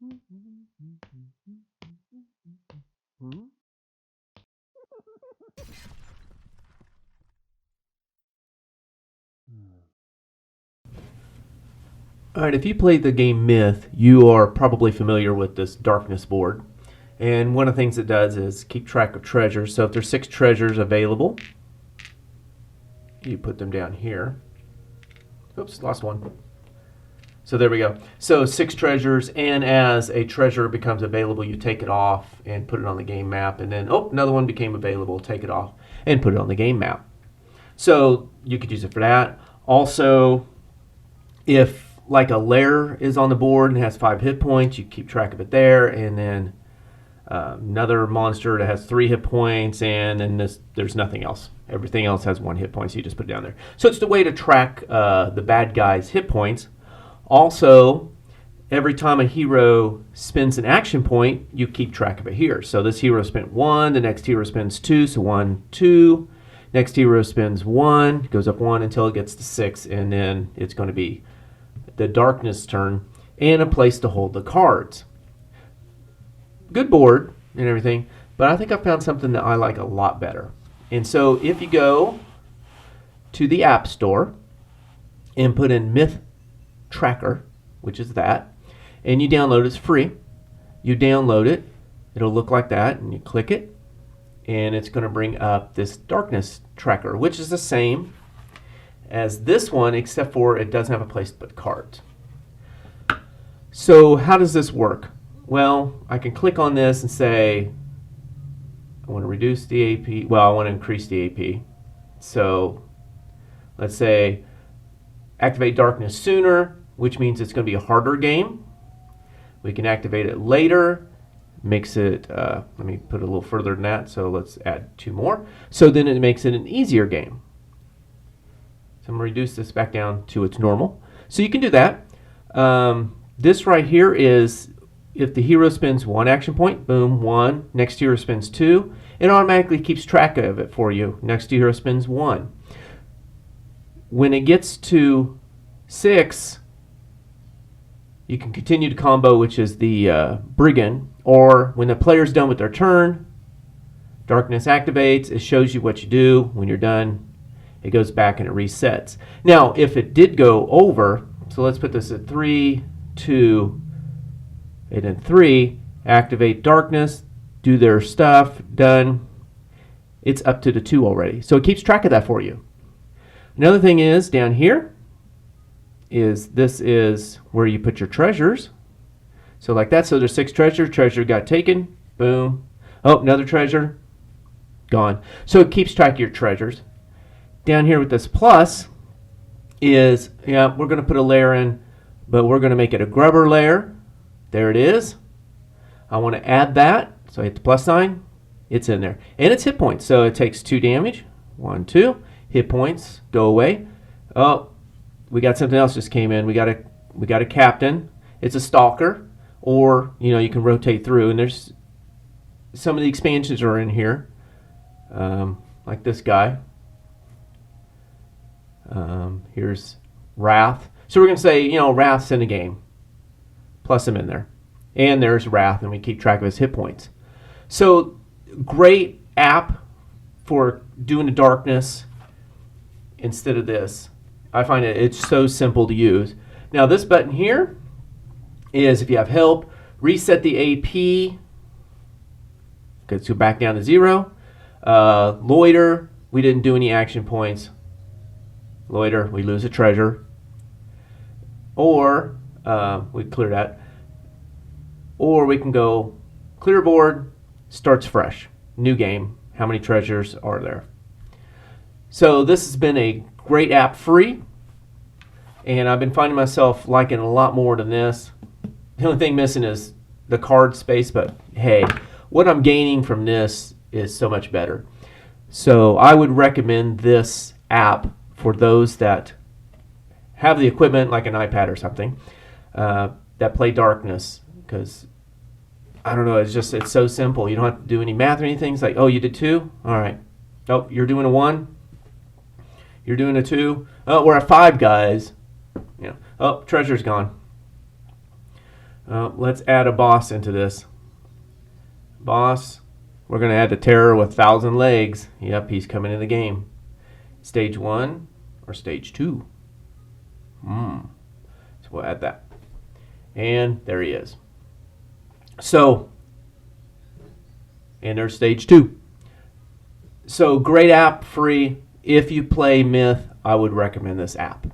Alright, if you played the game Myth, you are probably familiar with this darkness board. And one of the things it does is keep track of treasures. So if there's 6 treasures available, you put them down here. Oops, lost one. So there we go. So 6 treasures, and as a treasure becomes available, you take it off and put it on the game map. And then, oh, another one became available. Take it off and put it on the game map. So you could use it for that. Also, if like a lair is on the board and has 5 hit points, you keep track of it there. And then another monster that has 3 hit points, and then there's nothing else. Everything else has 1 hit point, so you just put it down there. So it's the way to track the bad guy's hit points. Also, every time a hero spends an action point, you keep track of it here. So this hero spent 1, the next hero spends 2, so 1, 2. Next hero spends 1, goes up 1 until it gets to 6, and then it's going to be the darkness turn and a place to hold the cards. Good board and everything, but I think I found something that I like a lot better. And so if you go to the App Store and put in Myth Tracker, which is that, and you download it, it's free. You download it, it'll look like that, and you click it, and it's going to bring up this darkness tracker, which is the same as this one, except for it doesn't have a place to put cards. So how does this work? Well, I can click on this and say, I want to reduce the AP. Well, I want to increase the AP. So let's say activate darkness sooner, which means it's going to be a harder game. We can activate it later. Makes it, let me put it a little further than that. So let's add 2 more. So then it makes it an easier game. So I'm going to reduce this back down to its normal. So you can do that. This right here is if the hero spends 1 action point, boom, 1. Next hero spends 2. It automatically keeps track of it for you. Next hero spends 1. When it gets to 6, you can continue to combo, which is the Brigand. Or when the player's done with their turn, darkness activates. It shows you what you do. When you're done, it goes back and it resets. Now, if it did go over, so let's put this at 3, 2, and then 3, activate darkness, do their stuff, done. It's up to the 2 already. So it keeps track of that for you. Another thing is down here is this is where you put your treasures. So like that, so there's 6 treasures, treasure got taken, boom. Oh, another treasure, gone. So it keeps track of your treasures. Down here with this plus is, yeah, we're going to put a layer in, but we're going to make it a grubber layer. There it is. I want to add that, so I hit the plus sign. It's in there. And it's hit points, so it takes 2 damage. 1, 2. Hit points go away. Oh, we got something else just came in. We got a captain. It's a stalker, or you can rotate through. And there's some of the expansions are in here, like this guy. Here's Wrath. So we're going to say, Wrath's in the game. Plus him in there. And there's Wrath, and we keep track of his hit points. So great app for doing the darkness instead of this. I find it's so simple to use. Now this button here is if you have help, reset the AP. Let's go back down to 0. Loiter, we didn't do any action points. Loiter, we lose a treasure. Or we clear that. Or we can go clear board, starts fresh, new game. How many treasures are there? So this has been a great app, free, and I've been finding myself liking a lot more than this. The only thing missing is the card space, but hey, what I'm gaining from this is so much better. So I would recommend this app for those that have the equipment, like an iPad or something, that play darkness, because I don't know, it's so simple. You don't have to do any math or anything. It's like, oh, you did 2? All right. Oh, you're doing a 1? You're doing a 2? Oh, we're at 5, guys. Oh, treasure's gone. Let's add a boss into this. Boss, we're going to add the terror with 1,000 legs. Yep, he's coming in the game. Stage 1 or stage 2? So we'll add that. And there he is. So, and there's stage 2. So great app, free. If you play Myth, I would recommend this app.